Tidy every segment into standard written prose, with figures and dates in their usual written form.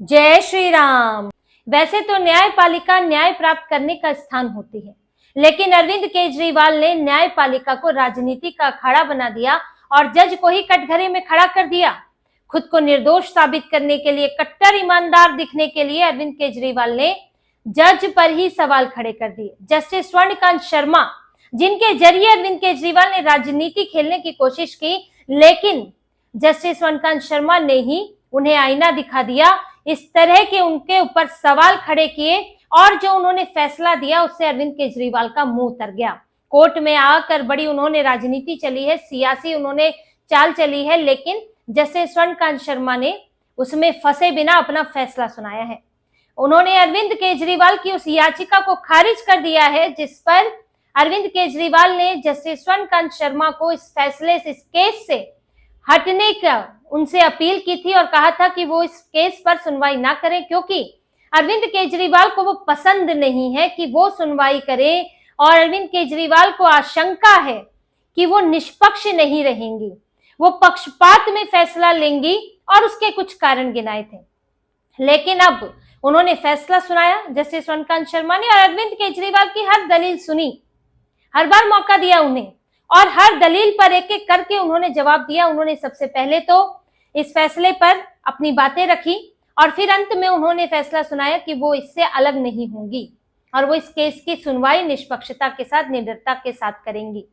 जय श्री राम। वैसे तो न्यायपालिका न्याय प्राप्त करने का स्थान होती है, लेकिन अरविंद केजरीवाल ने न्यायपालिका को राजनीति का अखाड़ा बना दिया और जज को ही कटघरे में खड़ा कर दिया। खुद को निर्दोष साबित करने के लिए, कट्टर ईमानदार दिखने के लिए अरविंद केजरीवाल ने जज पर ही सवाल खड़े कर दिए। जस्टिस स्वर्णकांत शर्मा, जिनके जरिए अरविंद केजरीवाल ने राजनीति खेलने की कोशिश की, लेकिन जस्टिस स्वर्णकांत शर्मा ने ही उन्हें आईना दिखा दिया। इस तरह के उनके ऊपर सवाल खड़े किए और जो उन्होंने फैसला दिया उससे अरविंद केजरीवाल का मुंह उतर गया। कोर्ट में आकर बड़ी उन्होंने राजनीति चली है, सियासी उन्होंने चाल चली है, लेकिन जस्टिस स्वर्णकांत शर्मा ने उसमें फंसे बिना अपना फैसला सुनाया है। उन्होंने अरविंद केजरीवाल की उस याचिका को खारिज कर दिया है जिस पर अरविंद केजरीवाल ने जस्टिस स्वर्णकांत शर्मा को इस फैसले से, इस केस से हटने का उनसे अपील की थी और कहा था कि वो इस केस पर सुनवाई ना करें, क्योंकि अरविंद केजरीवाल को वो पसंद नहीं है कि वो सुनवाई करे और अरविंद केजरीवाल को आशंका है कि वो निष्पक्ष नहीं रहेंगी, वो पक्षपात में फैसला लेंगी और उसके कुछ कारण गिनाए थे। लेकिन अब उन्होंने फैसला सुनाया जस्टिस स्वर्णकांत शर्मा ने और अरविंद केजरीवाल की हर दलील सुनी, हर बार मौका दिया उन्हें और हर दलील पर एक एक करके उन्होंने जवाब दिया। उन्होंने सबसे पहले तो इस फैसले पर अपनी बातें रखी और फिर अंत में उन्होंने फैसला सुनाया कि वो इससे अलग नहीं होंगी और वो इस केस की सुनवाई निष्पक्षता के साथ, निडरता के साथ करेंगी।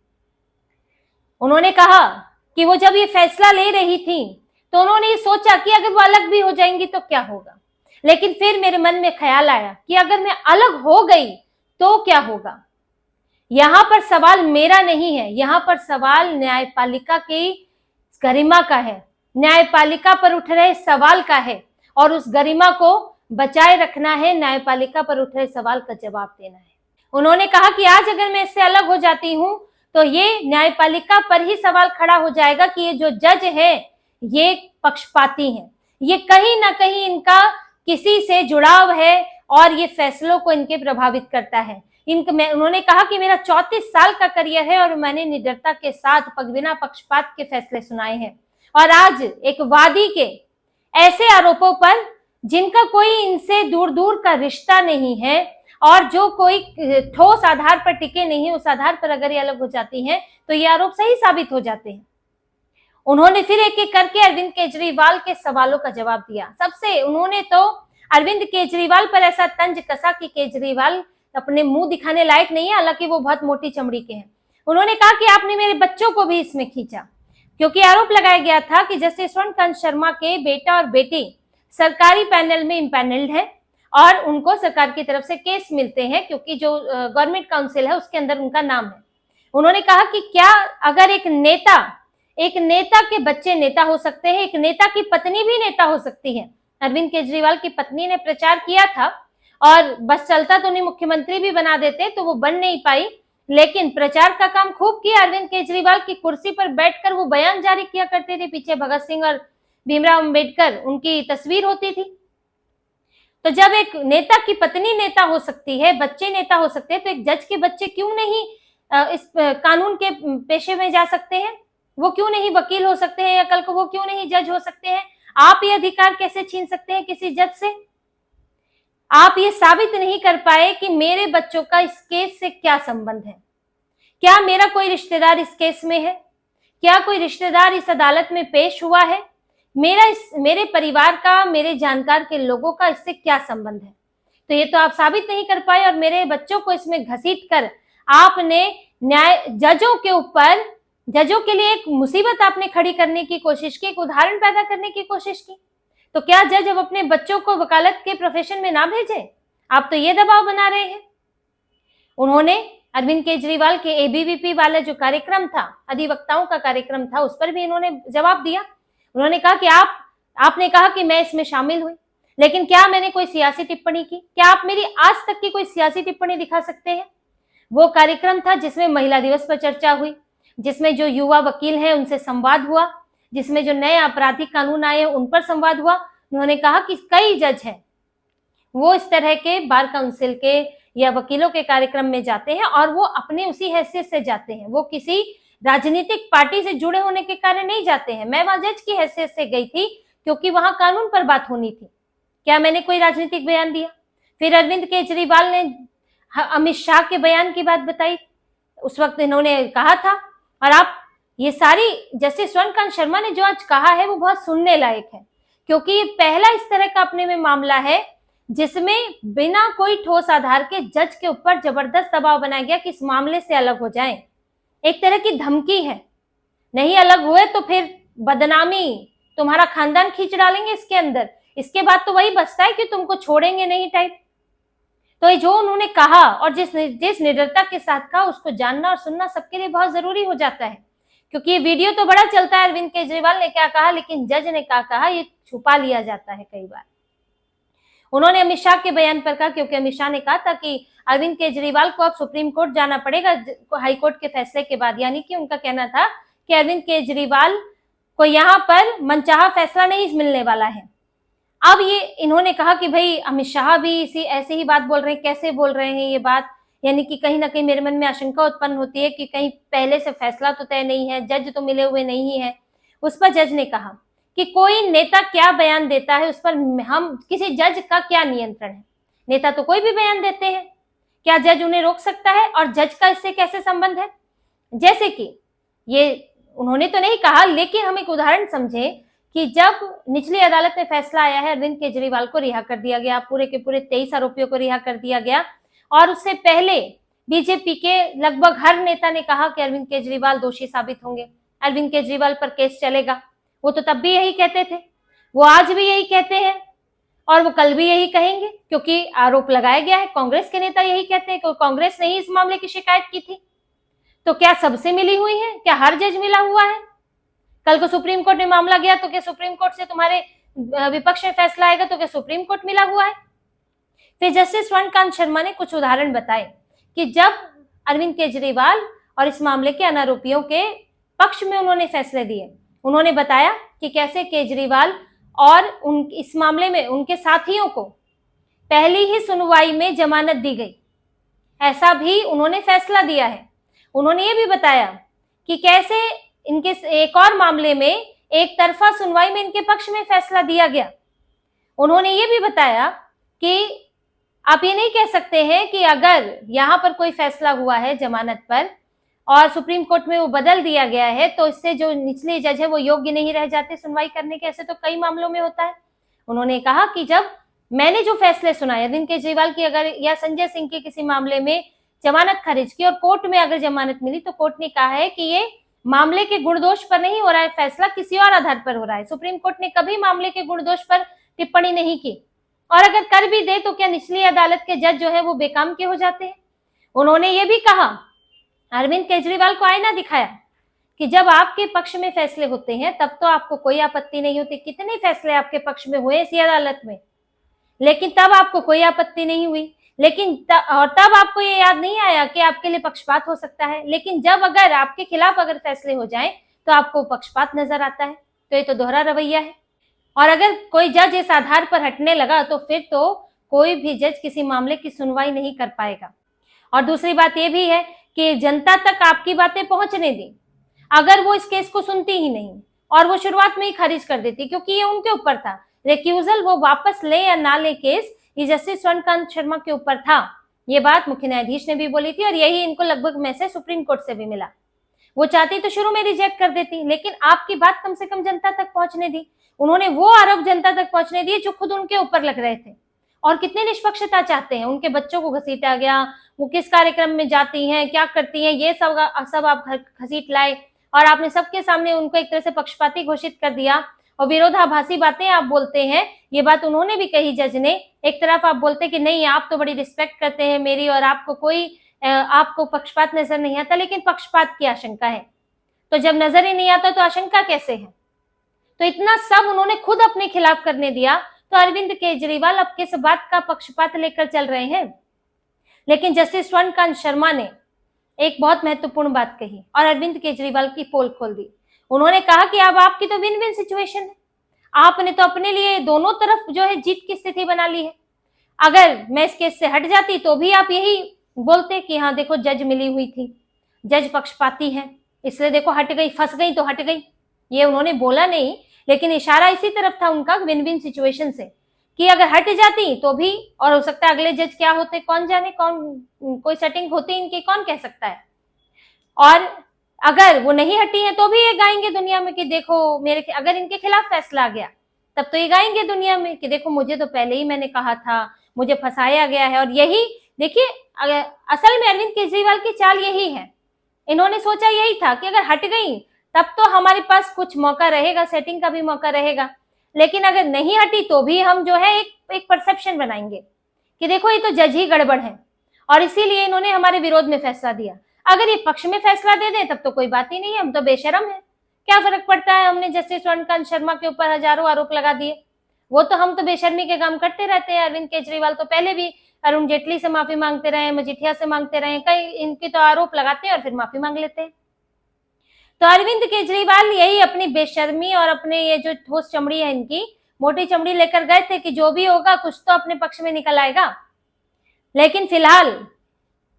उन्होंने कहा कि वो जब ये फैसला ले रही थी तो उन्होंने ये सोचा कि अगर वो अलग भी हो जाएंगी तो क्या होगा, लेकिन फिर मेरे मन में ख्याल आया कि अगर मैं अलग हो गई तो क्या होगा। यहां पर सवाल मेरा नहीं है, यहां पर सवाल न्यायपालिका की गरिमा का है, न्यायपालिका पर उठ रहे सवाल का है और उस गरिमा को बचाए रखना है, न्यायपालिका पर उठ रहे सवाल का जवाब देना है। उन्होंने कहा कि आज अगर मैं इससे अलग हो जाती हूं तो ये न्यायपालिका पर ही सवाल खड़ा हो जाएगा कि ये जो जज है ये पक्षपाती हैं, ये कहीं ना कहीं इनका किसी से जुड़ाव है और ये फैसलों को इनके प्रभावित करता है। उन्होंने कहा कि मेरा 34 साल का करियर है और मैंने निडरता के साथ बिना पक्षपात के फैसले सुनाए हैं और आज एक वादी के ऐसे आरोपों पर जिनका कोई इनसे दूर दूर का रिश्ता नहीं है और जो कोई ठोस आधार पर टिके नहीं है, उस आधार पर अगर ये अलग हो जाती हैं तो ये आरोप सही साबित हो जाते हैं। उन्होंने फिर एक एक करके अरविंद केजरीवाल के सवालों का जवाब दिया। सबसे उन्होंने तो अरविंद केजरीवाल पर ऐसा तंज कसा कि केजरीवाल अपने मुंह दिखाने लायक नहीं है, हालांकि वो बहुत मोटी चमड़ी के हैं। उन्होंने कहा कि आपने मेरे बच्चों को भी इसमें खींचा, क्योंकि आरोप लगाया गया था कि जस्टिस स्वर्णकांत शर्मा के बेटा और बेटी सरकारी पैनल में इम्पैनल्ड है और उनको सरकार की तरफ से केस मिलते हैं क्योंकि जो गवर्नमेंट काउंसिल है उसके अंदर उनका नाम है। उन्होंने कहा कि क्या अगर एक नेता के बच्चे नेता हो सकते हैं, एक नेता की पत्नी भी नेता हो सकती है। अरविंद केजरीवाल की पत्नी ने प्रचार किया था और बस चलता तो नहीं, मुख्यमंत्री भी बना देते तो वो बन नहीं पाई, लेकिन प्रचार का काम खूब किया। अरविंद केजरीवाल की कुर्सी पर बैठकर वो बयान जारी किया करते थे, पीछे भगत सिंह और भीमराव अंबेडकर उनकी तस्वीर होती थी। तो जब एक नेता की पत्नी नेता हो सकती है, बच्चे नेता हो सकते हैं, तो एक जज के बच्चे क्यों नहीं इस कानून के पेशे में जा सकते हैं? वो क्यों नहीं वकील हो सकते हैं या कल को वो क्यों नहीं जज हो सकते हैं? आप ये अधिकार कैसे छीन सकते हैं किसी जज से? आप ये साबित नहीं कर पाए कि मेरे बच्चों का इस केस से क्या संबंध है, क्या मेरा कोई रिश्तेदार इस केस में है, क्या कोई रिश्तेदार इस अदालत में पेश हुआ है, मेरे परिवार का, मेरे जानकार के लोगों का इससे क्या संबंध है? तो ये तो आप साबित नहीं कर पाए और मेरे बच्चों को इसमें घसीट कर आपने जजों के लिए एक मुसीबत आपने खड़ी करने की कोशिश की, एक उदाहरण पैदा करने की कोशिश की। तो क्या जज अब अपने बच्चों को वकालत के प्रोफेशन में ना भेजे? आप तो ये दबाव बना रहे हैं। उन्होंने अरविंद केजरीवाल के एबीवीपी वाला जो कार्यक्रम था, अधिवक्ताओं का कार्यक्रम था, उस पर भी इन्होंने जवाब दिया। उन्होंने कहा कि आपने कहा कि मैं इसमें शामिल हुई, लेकिन क्या मैंने कोई सियासी टिप्पणी की? क्या आप मेरी आज तक की कोई सियासी टिप्पणी दिखा सकते हैं? वो कार्यक्रम था जिसमें महिला दिवस पर चर्चा हुई, जिसमें जो युवा वकील हैं उनसे संवाद हुआ, जिसमें जो नए आपराधिक कानून आए उन पर संवाद हुआ। उन्होंने कहा कि कई जज हैं वो इस तरह के बार काउंसिल के या वकीलों के कार्यक्रम में जाते हैं और वो अपने उसी हैसियत से जाते हैं, वो किसी राजनीतिक पार्टी से जुड़े होने के कारण नहीं जाते हैं। मैं वहां जज की हैसियत से गई थी क्योंकि वहां कानून पर बात होनी थी। क्या मैंने कोई राजनीतिक बयान दिया? फिर अरविंद केजरीवाल ने अमित शाह के बयान की बात बताई, उस वक्त इन्होंने कहा था। और आप ये सारी, जस्टिस स्वर्णकांत शर्मा ने जो आज कहा है वो बहुत सुनने लायक है, क्योंकि ये पहला इस तरह का अपने में मामला है जिसमें बिना कोई ठोस आधार के जज के ऊपर जबरदस्त दबाव बनाया गया कि इस मामले से अलग हो जाएं। एक तरह की धमकी है, नहीं अलग हुए तो फिर बदनामी, तुम्हारा खानदान खींच डालेंगे इसके अंदर, इसके बाद तो वही बचता है कि तुमको छोड़ेंगे नहीं टाइप। तो ये जो उन्होंने कहा और जिस निडरता के साथ कहा, उसको जानना और सुनना सबके लिए बहुत जरूरी हो जाता है, क्योंकि ये वीडियो तो बड़ा चलता है अरविंद केजरीवाल ने क्या कहा, लेकिन जज ने क्या कहा ये छुपा लिया जाता है कई बार। उन्होंने अमित शाह के बयान पर कहा, क्योंकि अमित शाह ने कहा था कि अरविंद केजरीवाल को अब सुप्रीम कोर्ट जाना पड़ेगा हाईकोर्ट के फैसले के बाद, यानी कि उनका कहना था कि अरविंद केजरीवाल को यहाँ पर मनचाहा फैसला नहीं मिलने वाला है। अब ये इन्होंने कहा कि भाई अमित शाह भी इसी ऐसे ही बात बोल रहे हैं, कैसे बोल रहे हैं ये बात, यानी कि कहीं ना कहीं मेरे मन में आशंका उत्पन्न होती है कि कहीं पहले से फैसला तो तय नहीं है, जज तो मिले हुए नहीं है। उस पर जज ने कहा कि कोई नेता क्या बयान देता है उस पर हम, किसी जज का क्या नियंत्रण है? नेता तो कोई भी बयान देते हैं, क्या जज उन्हें रोक सकता है? और जज का इससे कैसे संबंध है? जैसे कि ये उन्होंने तो नहीं कहा, लेकिन हम एक उदाहरण समझे कि जब निचली अदालत में फैसला आया है, अरविंद केजरीवाल को रिहा कर दिया गया, पूरे के पूरे 23 आरोपियों को रिहा कर दिया गया, और उससे पहले बीजेपी के लगभग हर नेता ने कहा कि अरविंद केजरीवाल दोषी साबित होंगे, अरविंद केजरीवाल पर केस चलेगा। वो तो तब भी यही कहते थे, वो आज भी यही कहते हैं और वो कल भी यही कहेंगे, क्योंकि आरोप लगाया गया है। कांग्रेस के नेता यही कहते हैं कि कांग्रेस ने ही इस मामले की शिकायत की थी। तो क्या सबसे मिली हुई है? क्या हर जज मिला हुआ है? कल को सुप्रीम कोर्ट में मामला गया तो क्या सुप्रीम कोर्ट से तुम्हारे विपक्ष में फैसला आएगा तो क्या सुप्रीम कोर्ट मिला हुआ है? फिर जस्टिस स्वर्णकांत शर्मा ने कुछ उदाहरण बताए कि जब अरविंद केजरीवाल और इस मामले के आरोपियों के पक्ष में उन्होंने फैसले दिए, उन्होंने बताया कि कैसे केजरीवाल और इस मामले में उनके साथियों को पहली ही सुनवाई में जमानत दी गई, ऐसा भी उन्होंने फैसला दिया है। उन्होंने ये भी बताया कि कैसे इनके एक और मामले में एक तरफा सुनवाई में इनके पक्ष में फैसला दिया गया। उन्होंने ये भी बताया कि आप ये नहीं कह सकते हैं कि अगर यहाँ पर कोई फैसला हुआ है जमानत पर और सुप्रीम कोर्ट में वो बदल दिया गया है तो इससे जो निचले जज है वो योग्य नहीं रह जाते सुनवाई करने के, ऐसे तो कई मामलों में होता है। उन्होंने कहा कि जब मैंने जो फैसले सुनाए अरविंद केजरीवाल की अगर या संजय सिंह के किसी मामले में जमानत खारिज की और कोर्ट में अगर जमानत मिली तो कोर्ट ने कहा है कि ये मामले के गुण दोष पर नहीं हो रहा है, फैसला किसी और आधार पर हो रहा है। सुप्रीम कोर्ट ने कभी मामले के गुण दोष पर टिप्पणी नहीं की, और अगर कर भी दे तो क्या निचली अदालत के जज जो है वो बेकाम के हो जाते हैं? उन्होंने ये भी कहा, अरविंद केजरीवाल को आईना दिखाया कि जब आपके पक्ष में फैसले होते हैं तब तो आपको कोई आपत्ति नहीं होती। कितने फैसले आपके पक्ष में हुए इसी अदालत में, लेकिन तब आपको कोई आपत्ति नहीं हुई। लेकिन तब आपको ये याद नहीं आया कि आपके लिए पक्षपात हो सकता है। लेकिन जब अगर आपके खिलाफ अगर फैसले हो जाएं तो आपको पक्षपात नजर आता है। तो ये तो दोहरा रवैया है। और अगर कोई जज इस आधार पर हटने लगा तो फिर तो कोई भी जज किसी मामले की सुनवाई नहीं कर पाएगा। और दूसरी बात ये भी है कि जनता तक आपकी बातें पहुंचने दी, अगर वो इस केस को सुनती ही नहीं और वो शुरुआत में ही खारिज कर देती, क्योंकि ये उनके ऊपर था, रिक्यूजल वो वापस ले या ना ले केस ये जस्टिस स्वर्णकांत शर्मा के ऊपर था। ये बात मुख्य न्यायाधीश ने भी बोली थी और यही इनको लगभग मैसेज सुप्रीम कोर्ट से भी मिला। वो चाहती तो शुरू में रिजेक्ट कर देती, लेकिन आपकी बात कम से कम जनता तक पहुंचने दी। उन्होंने वो आरोप जनता तक पहुंचने दिए जो खुद उनके ऊपर लग रहे थे। और कितने निष्पक्षता चाहते हैं, उनके बच्चों को घसीटा गया, वो किस कार्यक्रम में जाती हैं, क्या करती हैं, ये सब आप घसीट लाए और आपने सबके सामने उनको एक तरह से पक्षपाती घोषित कर दिया। और विरोधाभासी बातें आप बोलते हैं, ये बात उन्होंने भी कही जज ने। एक तरफ आप बोलते कि नहीं आप तो बड़ी रिस्पेक्ट करते हैं मेरी और आपको पक्षपात नजर नहीं आता, लेकिन पक्षपात की आशंका है। तो जब नजर ही नहीं आता तो आशंका कैसे है? तो इतना सब उन्होंने खुद अपने खिलाफ करने दिया, तो अरविंद केजरीवाल अब किस बात का पक्षपात लेकर चल रहे हैं? लेकिन जस्टिस स्वर्णकांत शर्मा ने एक बहुत महत्वपूर्ण बात कही और अरविंद केजरीवाल की पोल खोल दी। उन्होंने कहा कि अब आपकी तो विन विन सिचुएशन है, आपने तो अपने लिए दोनों तरफ जो है जीत की स्थिति बना ली है। अगर मैं इस केस से हट जाती तो भी आप यही बोलते कि हाँ देखो जज मिली हुई थी, जज पक्षपाती है, इसलिए देखो हट गई, फंस गई तो हट गई। ये उन्होंने बोला नहीं, लेकिन इशारा इसी तरफ था उनका, विन विन सिचुएशन से। कि अगर हट जाती तो भी, और हो सकता है अगले जज क्या होते कौन जाने, कौन कोई सेटिंग होती इनकी कौन कह सकता है। और अगर वो नहीं हटी है तो भी ये गाएंगे दुनिया में कि देखो मेरे, अगर इनके खिलाफ फैसला आ गया तब तो ये गाएंगे दुनिया में कि देखो मुझे तो पहले ही मैंने कहा था, मुझे फंसाया गया है। और यही देखिए, असल में अरविंद केजरीवाल की चाल यही है। इन्होंने सोचा यही था कि अगर हट गई तब तो हमारे पास कुछ मौका रहेगा, सेटिंग का भी मौका रहेगा, लेकिन अगर नहीं हटी तो भी हम जो है एक परसेप्शन बनाएंगे कि देखो ये तो जज ही गड़बड़ है, और इसीलिए इन्होंने हमारे विरोध में फैसला दिया। अगर ये पक्ष में फैसला दे दें तब तो कोई बात ही नहीं है, हम तो बेशरम है, क्या फर्क पड़ता है, हमने जस्टिस स्वर्णकांत शर्मा के ऊपर हजारों आरोप लगा दिए, वो तो हम तो बेशर्मी के काम करते रहते हैं। अरविंद केजरीवाल तो पहले भी अरुण जेटली से माफी मांगते रहे, मजीठिया से मांगते रहे, कई इनके तो आरोप लगाते हैं और फिर माफी मांग लेते हैं। तो अरविंद केजरीवाल यही अपनी बेशर्मी और अपने ये जो ठोस चमड़ी है इनकी, मोटी चमड़ी लेकर गए थे कि जो भी होगा कुछ तो अपने पक्ष में निकल आएगा। लेकिन फिलहाल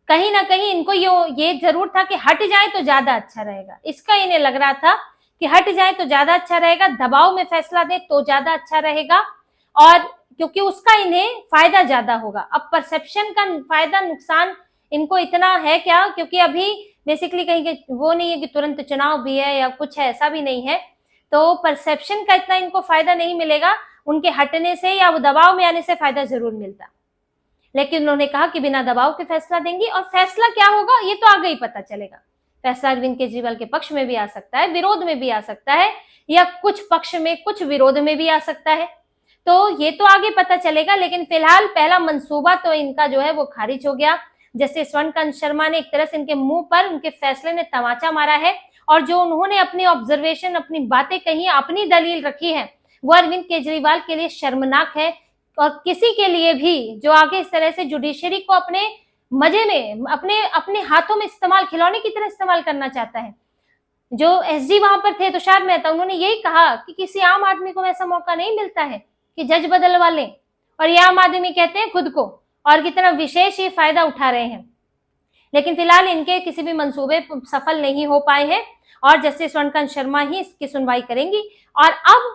कहीं ना कहीं इनको ये जरूर था कि हट जाए तो ज्यादा अच्छा रहेगा, इसका इन्हें लग रहा था कि हट जाए तो ज्यादा अच्छा रहेगा, दबाव में फैसला दे तो ज्यादा अच्छा रहेगा, और क्योंकि उसका इन्हें फायदा ज्यादा होगा। अब परसेप्शन का फायदा नुकसान इनको इतना है क्या, क्योंकि अभी बेसिकली कहीं के वो नहीं है कि तुरंत चुनाव भी है या कुछ है, ऐसा भी नहीं है, तो परसेप्शन का इतना इनको फायदा नहीं मिलेगा, उनके हटने से या वो दबाव में आने से फायदा जरूर मिलता। लेकिन उन्होंने कहा कि बिना दबाव के फैसला देंगी, और फैसला क्या होगा ये तो आगे ही पता चलेगा। फैसला अरविंद केजरीवाल के पक्ष में भी आ सकता है, विरोध में भी आ सकता है, या कुछ पक्ष में कुछ विरोध में भी आ सकता है, तो ये तो आगे पता चलेगा। लेकिन फिलहाल पहला मंसूबा तो इनका जो है वो खारिज हो गया। जैसे स्वर्णकांत शर्मा ने एक तरह से इनके मुंह पर उनके फैसले ने तमाचा मारा है, और जो उन्होंने अपनी ऑब्जर्वेशन, अपनी बातें कही, अपनी दलील रखी है, वो अरविंद केजरीवाल के लिए शर्मनाक है। और किसी के लिए भी जो आगे इस तरह से जुडिशरी को अपने मजे में, अपने हाथों में इस्तेमाल, खिलौने की तरह इस्तेमाल करना चाहता है। जो एसजी वहां पर थे तुषार मेहता, उन्होंने यही कहा कि किसी आम आदमी को ऐसा मौका नहीं मिलता है कि जज बदलवा लें, और ये आम आदमी कहते हैं खुद को, और कितना विशेष ये फायदा उठा रहे हैं। लेकिन फिलहाल इनके किसी भी मंसूबे सफल नहीं हो पाए हैं, और जस्टिस स्वर्णकांत शर्मा ही इसकी सुनवाई करेंगी। और अब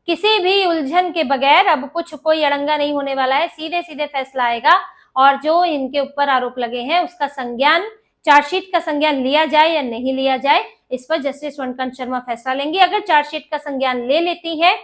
किसी भी उलझन के बगैर अब कुछ कोई अड़ंगा नहीं होने वाला है, सीधे सीधे फैसला आएगा, और जो इनके ऊपर आरोप लगे हैं उसका संज्ञान, चार्जशीट का संज्ञान लिया जाए या नहीं लिया जाए, इस पर जस्टिस स्वर्णकांत शर्मा फैसला लेंगे। अगर चार्जशीट का संज्ञान ले लेती है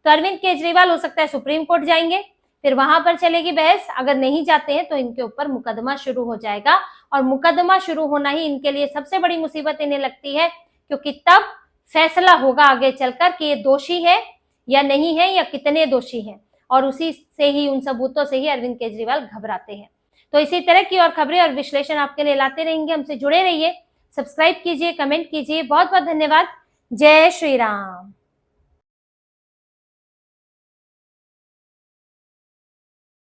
तो अरविंद केजरीवाल हो सकता है सुप्रीम कोर्ट जाएंगे, फिर वहां पर चलेगी बहस। अगर नहीं जाते हैं तो इनके ऊपर मुकदमा शुरू हो जाएगा, और मुकदमा शुरू होना ही इनके लिए सबसे बड़ी मुसीबत इन्हें लगती है, क्योंकि तब फैसला होगा आगे चलकर कि ये दोषी है या नहीं है, या कितने दोषी हैं, और उसी से ही, उन सबूतों से ही अरविंद केजरीवाल घबराते हैं। तो इसी तरह की और खबरें और विश्लेषण आपके लिए लाते रहेंगे, हमसे जुड़े रहिए, सब्सक्राइब कीजिए, कमेंट कीजिए। बहुत बहुत धन्यवाद। जय श्री राम।